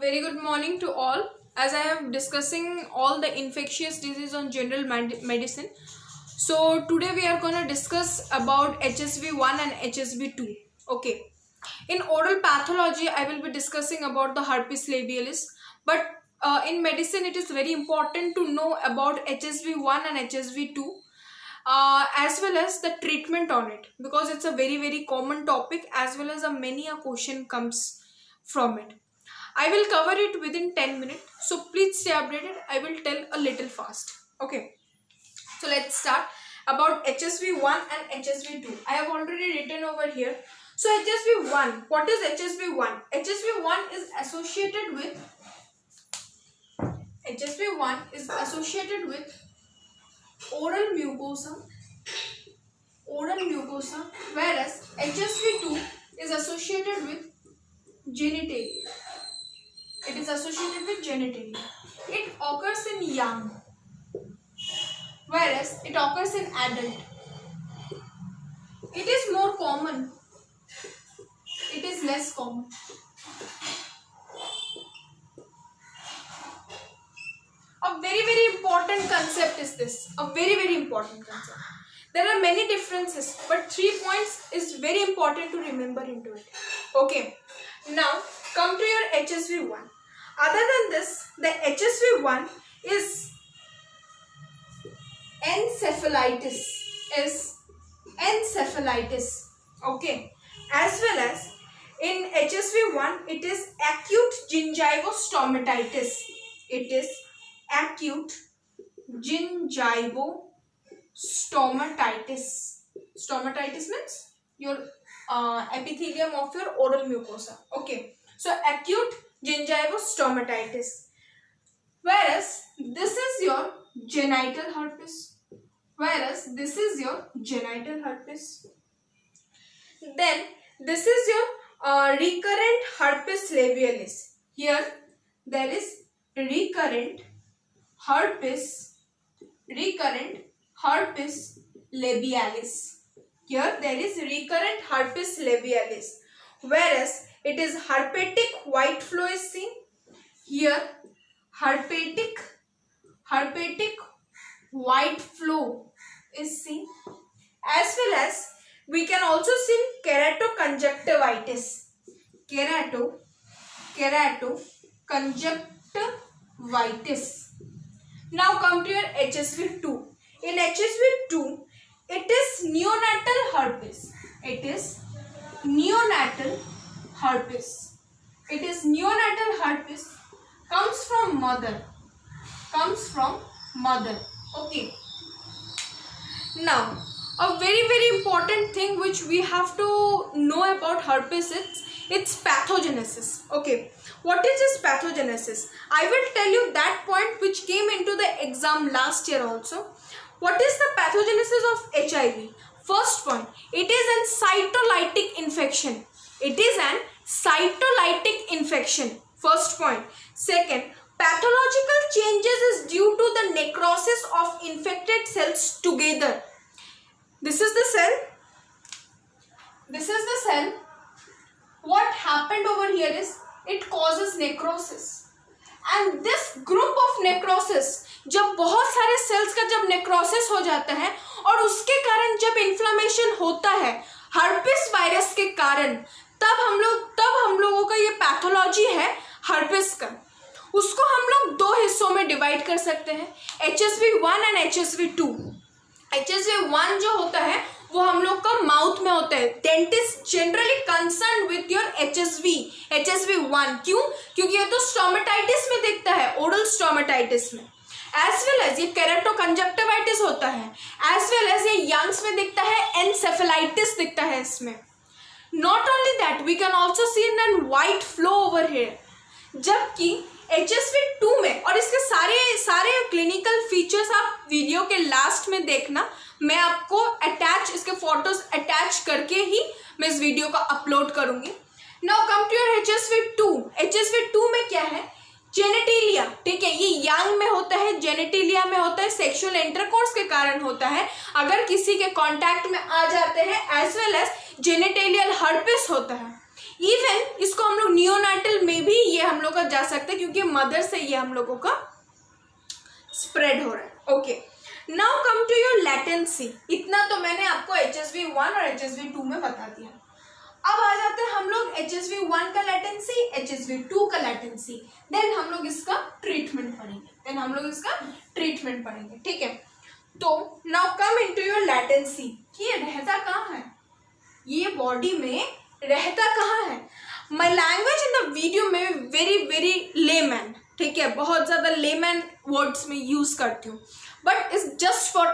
Very good morning to all. As I am discussing all the infectious disease on general medicine. So today we are going to discuss about HSV1 and HSV2. Okay. In oral pathology, I will be discussing about the herpes labialis. But in medicine, it is very important to know about HSV1 and HSV2. As well as the treatment on it, because it's a very common topic, as well as many a question comes from it. I will cover it within 10 minutes, so please stay updated. I will tell a little fast. Okay, so let's start about HSV1 and HSV2. I have already written over here. So HSV1, what is HSV1? HSV1 is associated with oral mucosa, whereas HSV2 is associated with genitalia. It is associated with genitalia. It occurs in young, whereas it occurs in adult. It is more common. It is less common. A very important concept is this. A very important concept. There are many differences, but 3 points is very important to remember into it. Okay. Now come to your HSV1. Other than this, the HSV1 is encephalitis. Okay. As well as in HSV1, it is acute gingivostomatitis. It is acute gingivostomatitis. Stomatitis means your epithelium of your oral mucosa. Okay. So acute gingivostomatitis. Whereas this is your genital herpes. Then this is your recurrent herpes labialis. Here there is recurrent herpes labialis. Here there is recurrent herpes labialis. Whereas it is herpetic white flow is seen. Here herpetic white flow is seen. As well as we can also see keratoconjunctivitis. Keratoconjunctivitis. Now come to your HSV2. In HSV2, it is neonatal herpes. Comes from mother. Okay. Now, a very important thing which we have to know about herpes is its pathogenesis. Okay. What is its pathogenesis? I will tell you that point which came into the exam last year also. What is the pathogenesis of HIV? First point, it is an cytolytic infection. First point. Second, pathological changes is due to the necrosis of infected cells together. This is the cell. What happened over here is it causes necrosis. And this group of necrosis, जब बहुत सारे sales का जब necrosis हो जाता है और उसके कारण जब इन्फ्लेमेशन होता है हर्पिस वायरस के कारण, तब हम लोगों का ये पैथोलॉजी है हर्पिस का। उसको हम लोग 2 हिस्सों में डिवाइड कर सकते हैं, HSV1 एंड HSV2। HSV1 जो होता है वो हम लोग का माउथ में होता है। Dentist generally concern with your HSV1। क्यों? क्योंकि ये तो स्टोमेटाइटिस में दिखता है, ओरल स्टोमेटाइटिस में। एज वेल एज ये केराटोकंजक्टिवाइटिस होता है, एज वेल एज ये यंग्स में दिखता है, एनसेफेलाइटिस दिखता है इसमें। Not only that, we can also see an white flow over here. जबकि HSV2 में, और इसके सारे क्लिनिकल फीचर्स आप वीडियो के लास्ट में देखना, मैं आपको इसके फोटोज अटैच करके ही मैं इस वीडियो को अपलोड करूंगी। Now come to your HSV2 में क्या है? जेनेटिलिया। ठीक है, ये यंग में होता है, जेनेटिलिया में होता है, सेक्सुअल इंटरकोर्स के कारण होता है। अगर किसी के कांटेक्ट में आ जाते हैं, एज वेल एज जेनेटिलियल हर्पिस होता है। इवन इसको हम लोग नियोनाटल में भी ये हम लोग का जा सकता है, क्योंकि मदर से ये हम लोगों का स्प्रेड हो रहा है। Okay, now come to your latency. इतना तो मैंने आपको HSV1 और HSV2 में बता दिया। अब आ जाते हैं हम लोग HSV1 का लेटेंसी, HSV2 का लेटेंसी, देन हम लोग इसका ट्रीटमेंट पढ़ेंगे, ठीक है। तो now come into your latency. ये रहता कहाँ है, ये बॉडी में रहता कहाँ है। My language in the video में वेरी लेमैन, ठीक है, बहुत ज़्यादा लेमैन वर्ड्स में यूज करती हूँ, but it's just for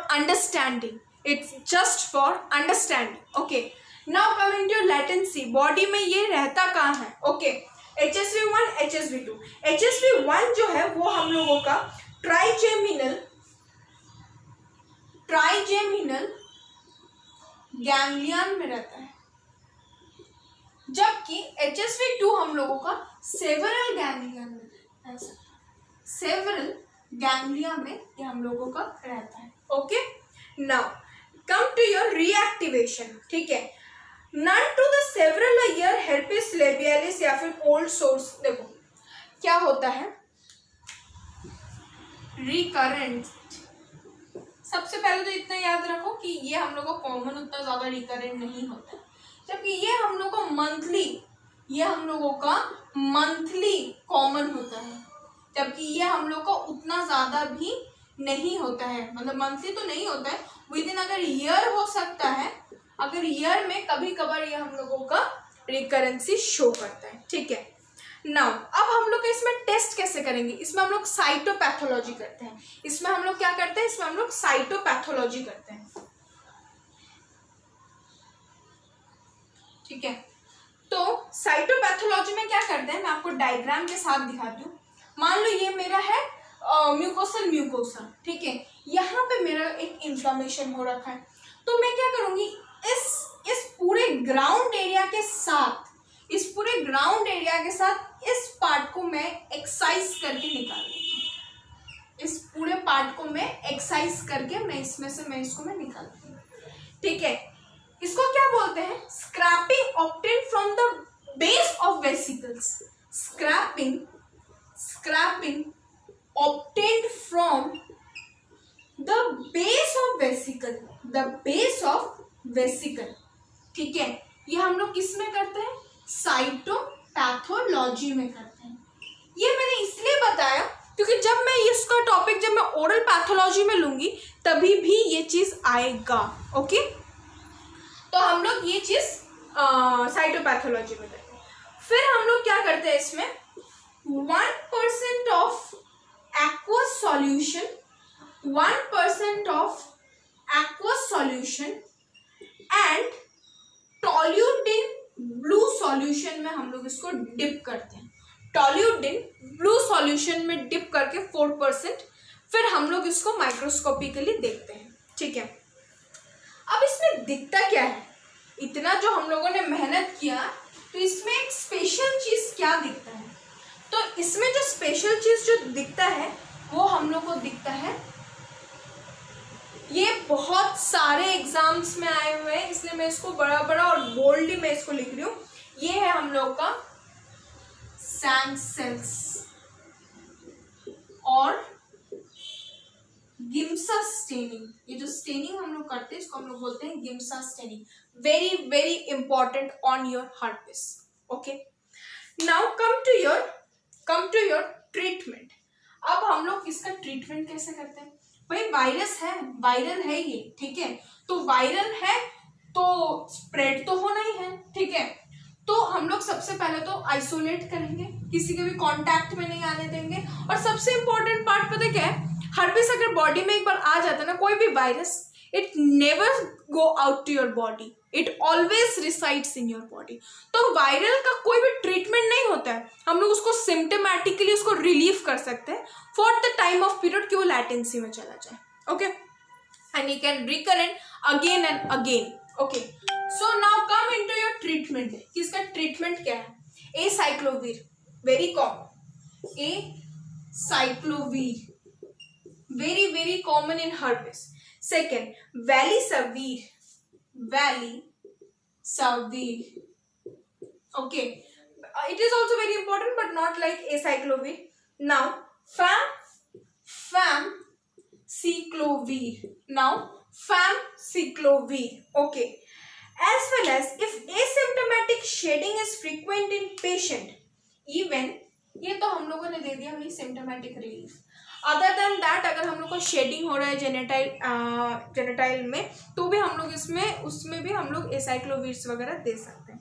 understanding, okay. Now coming to latency, body में ये रहता कहाँ है, ओके। HSV1, HSV2। HSV1 जो है वो हम लोगों का ट्राइजेमिनल गैंग्लियन में रहता है, जबकि HSV2 हम लोगों का सेवरल गैंग्लिया में ये हम लोगों का रहता है, okay. Now come to your reactivation, ठीक है। None to the several year herpes labialis या फिर कोल्ड सोर्स। देखो क्या होता है, रिकरेंट। सबसे पहले तो इतना याद रखो कि ये हम लोग को कॉमन उतना ज़्यादा रिकरेंट नहीं होता है, जबकि ये हम लोग को मंथली कॉमन होता है, जबकि ये हम लोग को उतना ज़्यादा भी नहीं होता है, मतलब मंथली तो नहीं होता है, विद इन अगर ईयर हो सकता है, अगर ईयर में कभी कभार ये हम लोगों का रिकरेंसी शो करता है, ठीक है। नाउ अब हम लोग इसमें टेस्ट कैसे करेंगे, इसमें हम लोग साइटोपैथोलॉजी करते हैं। इसमें हम लोग साइटोपैथोलॉजी करते हैं, ठीक है। तो साइटोपैथोलॉजी में क्या करते हैं, मैं आपको डायग्राम के साथ दिखाती हूँ। मान लो ये मेरा है म्यूकोसा, ठीक है। यहाँ पे मेरा एक इन्फ्लेमेशन हो रखा है, तो मैं क्या करूँगी, इस पूरे ग्राउंड एरिया के साथ इस पार्ट को मैं एक्सरसाइज करके निकाल दूँगी। इस पूरे पार्ट को मैं एक्सरसाइज करके मैं इसमें से इसको निकाल दूँगी, ठीक है। इसको क्या बोलते हैं, scraping obtained from the base of vesicles. Scraping obtained from the base of vesicle, ठीक है। ये हम लोग किस में करते हैं, साइटोपैथोलॉजी में करते हैं। ये मैंने इसलिए बताया क्योंकि जब मैं इसका टॉपिक जब मैं ओरल पैथोलॉजी में लूंगी तभी भी ये चीज आएगा, ओके। तो हम लोग ये चीज साइटोपैथोलॉजी में करते हैं। फिर हम लोग क्या करते हैं, इसमें 1% of aqueous solution and toluidine blue solution में हम लोग इसको डिप करते हैं। toluidine blue solution में डिप करके 4%, फिर हम लोग इसको माइक्रोस्कोपिकली देखते हैं, ठीक है। अब इसमें दिखता क्या है, इतना जो हम लोगों ने मेहनत किया, तो इसमें एक स्पेशल चीज क्या दिखता है, तो इसमें जो स्पेशल चीज जो दिखता है वो हम लोग को दिखता है, ये बहुत सारे एग्जाम्स में आए हुए हैं, इसलिए मैं इसको बड़ा और बोल्डली मैं इसको लिख रही हूँ। ये है हम लोग का सैंड सेल्स और गिम्सा स्टेनिंग। ये जो स्टेनिंग हम लोग करते हैं इसको हम लोग बोलते हैं Giemsa staining. Very important on your herpes, okay. Now come to your treatment. अब हम लोग इसका ट्रीटमेंट कैसे करते हैं, भाई वायरल है ये, ठीक है। तो वायरल है तो स्प्रेड तो होना ही है, ठीक है। तो हम लोग सबसे पहले तो आइसोलेट करेंगे, किसी के भी कांटेक्ट में नहीं आने देंगे। और सबसे इंपॉर्टेंट पार्ट पता क्या है, हर्पिस अगर बॉडी में एक बार आ जाता है ना, कोई भी virus, it never go out to your body, it always resides in your body. तो वायरल का कोई भी ट्रीटमेंट नहीं होता है, हम लोग उसको सिम्टोमेटिकली उसको रिलीव कर सकते हैं for the time of period कि वो लैटेंसी में चला जाए, okay. And you can recurrent again and again, okay. So now come into your treatment. किसका ट्रीटमेंट क्या है, acyclovir, very common, acyclovir very common in herpes. Second, Valsartan Okay, it is also very important, but not like acyclovir. Now, famciclovir. Okay. As well as if asymptomatic shedding is frequent in patient, even ये तो हम लोगों ने दे दिया भाई symptomatic relief. Other than that अगर हम लोग को शेडिंग हो रहा है जेनेटाइल में, तो भी हम लोग उसमें भी हम लोग एसाइक्लोविर्स वगैरह दे सकते हैं.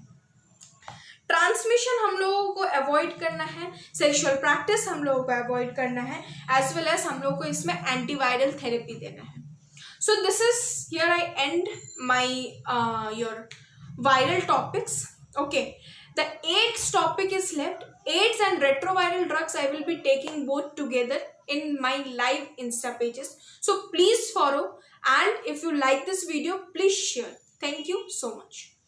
ट्रांसमिशन हम लोगों को अवॉइड करना है, सेक्सुअल प्रैक्टिस हम लोगों को अवॉइड करना है, एज वेल एज हम लोगों को इसमें एंटीवायरल थेरेपी देना है. So this is here I end my your viral topics. Okay, the AIDS topic is left. AIDS and retroviral drugs I will be taking both together in my live Insta pages. So please follow, and if you like this video, please share. Thank you so much.